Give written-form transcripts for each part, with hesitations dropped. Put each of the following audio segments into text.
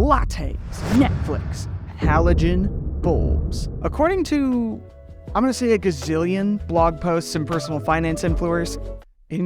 lattes, Netflix, halogen bulbs. According to, I'm going to say a gazillion blog posts and personal finance influencers, a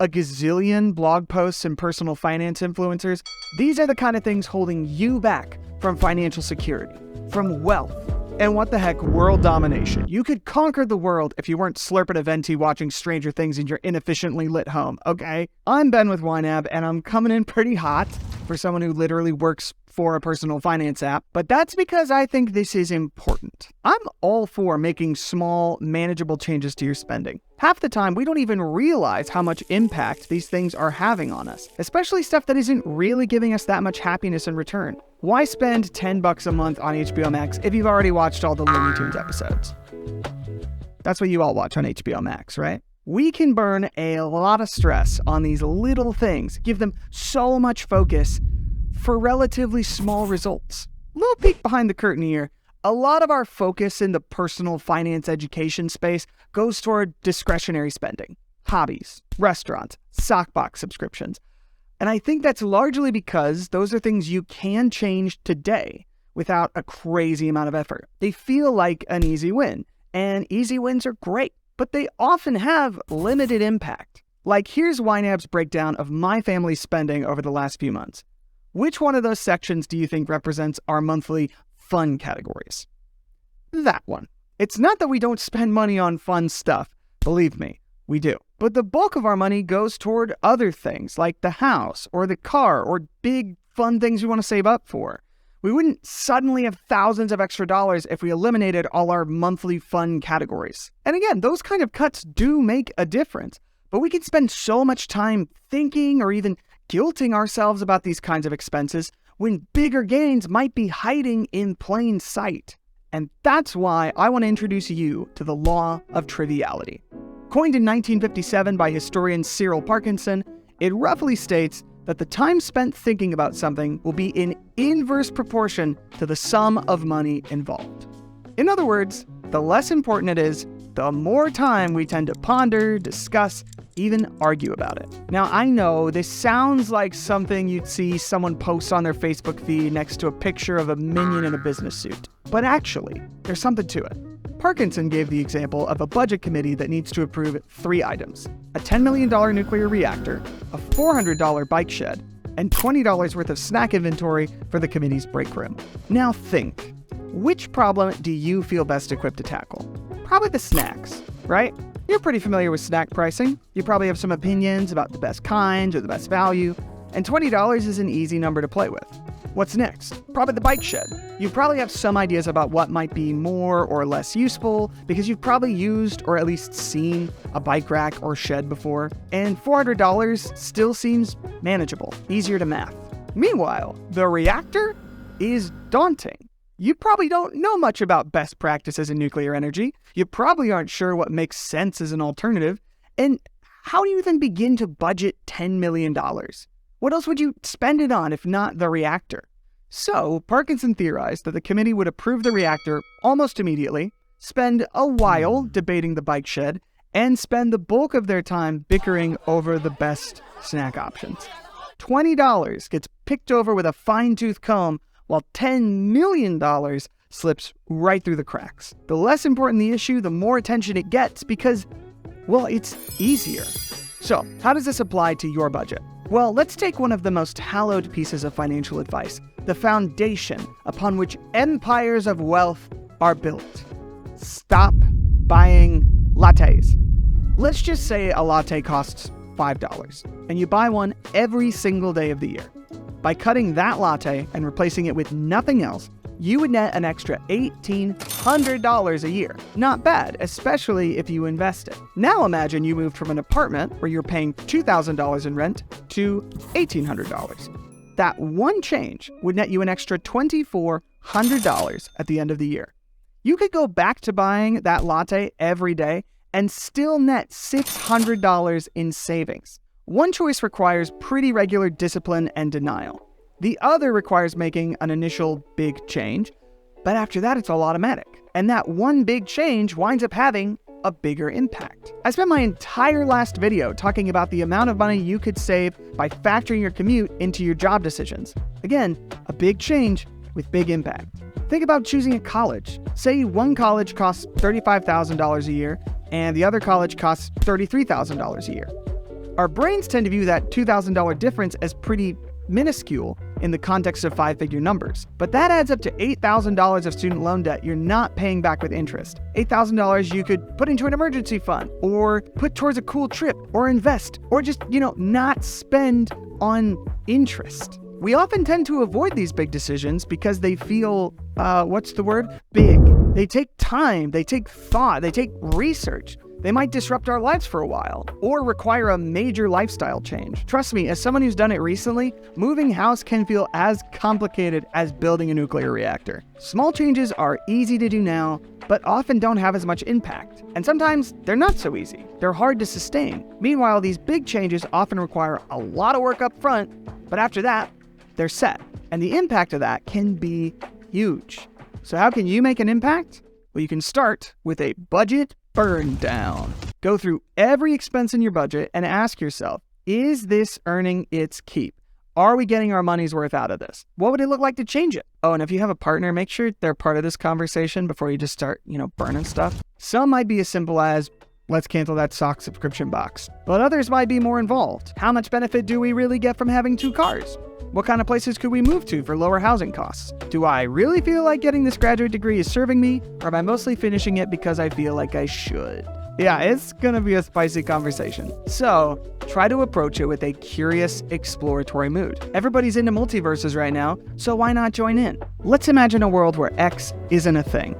gazillion blog posts and personal finance influencers, these are the kind of things holding you back from financial security, from wealth, and what the heck, world domination. You could conquer the world if you weren't slurping a venti watching Stranger Things in your inefficiently lit home, okay? I'm Ben with YNAB, and I'm coming in pretty hot for someone who literally works for a personal finance app, but that's because I think this is important. I'm all for making small, manageable changes to your spending. Half the time, we don't even realize how much impact these things are having on us, especially stuff that isn't really giving us that much happiness in return. Why spend $10 a month on HBO Max if you've already watched all the Looney Tunes episodes? That's what you all watch on HBO Max, right? We can burn a lot of stress on these little things, give them so much focus for relatively small results. Little peek behind the curtain here. A lot of our focus in the personal finance education space goes toward discretionary spending, hobbies, restaurants, sockbox subscriptions. And I think that's largely because those are things you can change today without a crazy amount of effort. They feel like an easy win, and easy wins are great, but they often have limited impact. Like, here's YNAB's breakdown of my family's spending over the last few months. Which one of those sections do you think represents our monthly fun categories? That one. It's not that we don't spend money on fun stuff. Believe me, we do. But the bulk of our money goes toward other things like the house or the car or big fun things we want to save up for. We wouldn't suddenly have thousands of extra dollars if we eliminated all our monthly fun categories. And again, those kind of cuts do make a difference. But we can spend so much time thinking or even guilting ourselves about these kinds of expenses when bigger gains might be hiding in plain sight. And that's why I want to introduce you to the law of triviality. Coined in 1957 by historian Cyril Parkinson, it roughly states that the time spent thinking about something will be in inverse proportion to the sum of money involved. In other words, the less important it is, the more time we tend to ponder, discuss, even argue about it. Now, I know this sounds like something you'd see someone post on their Facebook feed next to a picture of a minion in a business suit. But actually, there's something to it. Parkinson gave the example of a budget committee that needs to approve 3 items: a $10 million nuclear reactor, a $400 bike shed, and $20 worth of snack inventory for the committee's break room. Now think, which problem do you feel best equipped to tackle? Probably the snacks, right? You're pretty familiar with snack pricing. You probably have some opinions about the best kinds or the best value, and $20 is an easy number to play with. What's next? Probably the bike shed. You probably have some ideas about what might be more or less useful because you've probably used or at least seen a bike rack or shed before, and $400 still seems manageable, easier to math. Meanwhile, the reactor is daunting. You probably don't know much about best practices in nuclear energy. You probably aren't sure what makes sense as an alternative. And how do you even begin to budget $10 million? What else would you spend it on if not the reactor? So, Parkinson theorized that the committee would approve the reactor almost immediately, spend a while debating the bike shed, and spend the bulk of their time bickering over the best snack options. $20 gets picked over with a fine-tooth comb, while $10 million slips right through the cracks. The less important the issue, the more attention it gets because, well, it's easier. So, how does this apply to your budget? Well, let's take one of the most hallowed pieces of financial advice, the foundation upon which empires of wealth are built. Stop buying lattes. Let's just say a latte costs $5, and you buy one every single day of the year. By cutting that latte and replacing it with nothing else, you would net an extra $1,800 a year. Not bad, especially if you invest it. Now imagine you moved from an apartment where you're paying $2,000 in rent to $1,800. That one change would net you an extra $2,400 at the end of the year. You could go back to buying that latte every day and still net $600 in savings. One choice requires pretty regular discipline and denial. The other requires making an initial big change, but after that it's all automatic. And that one big change winds up having a bigger impact. I spent my entire last video talking about the amount of money you could save by factoring your commute into your job decisions. Again, a big change with big impact. Think about choosing a college. Say one college costs $35,000 a year and the other college costs $33,000 a year. Our brains tend to view that $2,000 difference as pretty minuscule in the context of five-figure numbers. But that adds up to $8,000 of student loan debt you're not paying back with interest. $8,000 you could put into an emergency fund, or put towards a cool trip, or invest, or just, not spend on interest. We often tend to avoid these big decisions because they feel, big. They take time, they take thought, they take research. They might disrupt our lives for a while, or require a major lifestyle change. Trust me, as someone who's done it recently, moving house can feel as complicated as building a nuclear reactor. Small changes are easy to do now, but often don't have as much impact. And sometimes they're not so easy. They're hard to sustain. Meanwhile, these big changes often require a lot of work up front, but after that, they're set. And the impact of that can be huge. So how can you make an impact? Well, you can start with a budget burn down. Go through every expense in your budget and ask yourself, is this earning its keep? Are we getting our money's worth out of this? What would it look like to change it? Oh, and if you have a partner, make sure they're part of this conversation before you just start, burning stuff. Some might be as simple as, let's cancel that sock subscription box. But others might be more involved. How much benefit do we really get from having 2 cars? What kind of places could we move to for lower housing costs? Do I really feel like getting this graduate degree is serving me, or am I mostly finishing it because I feel like I should? Yeah, it's gonna be a spicy conversation. So try to approach it with a curious, exploratory mood. Everybody's into multiverses right now, so why not join in? Let's imagine a world where X isn't a thing.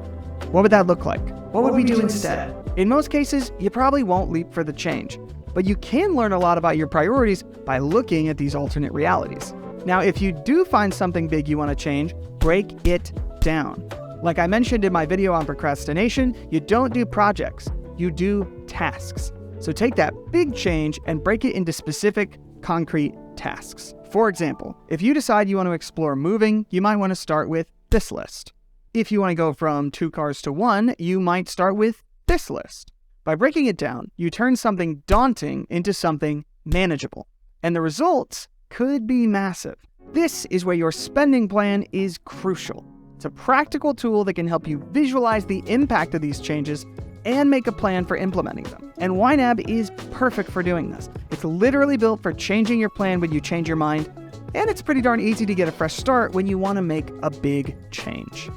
What would that look like? What would we do instead? In most cases, you probably won't leap for the change, but you can learn a lot about your priorities by looking at these alternate realities. Now, if you do find something big you want to change, break it down. Like I mentioned in my video on procrastination, you don't do projects, you do tasks. So take that big change and break it into specific, concrete tasks. For example, if you decide you want to explore moving, you might want to start with this list. If you want to go from 2 cars to 1, you might start with this list. By breaking it down, you turn something daunting into something manageable. And the results could be massive. This is where your spending plan is crucial. It's a practical tool that can help you visualize the impact of these changes and make a plan for implementing them. And YNAB is perfect for doing this. It's literally built for changing your plan when you change your mind, and it's pretty darn easy to get a fresh start when you want to make a big change.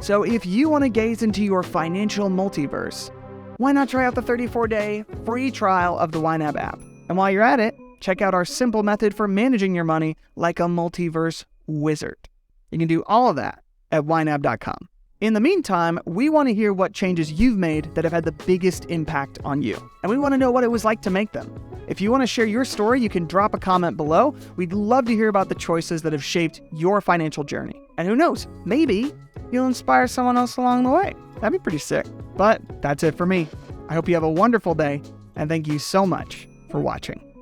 So if you want to gaze into your financial multiverse, why not try out the 34-day free trial of the YNAB app? And while you're at it, check out our simple method for managing your money like a multiverse wizard. You can do all of that at YNAB.com. In the meantime, we want to hear what changes you've made that have had the biggest impact on you. And we want to know what it was like to make them. If you want to share your story, you can drop a comment below. We'd love to hear about the choices that have shaped your financial journey. And who knows, maybe you'll inspire someone else along the way. That'd be pretty sick. But that's it for me. I hope you have a wonderful day, and thank you so much for watching.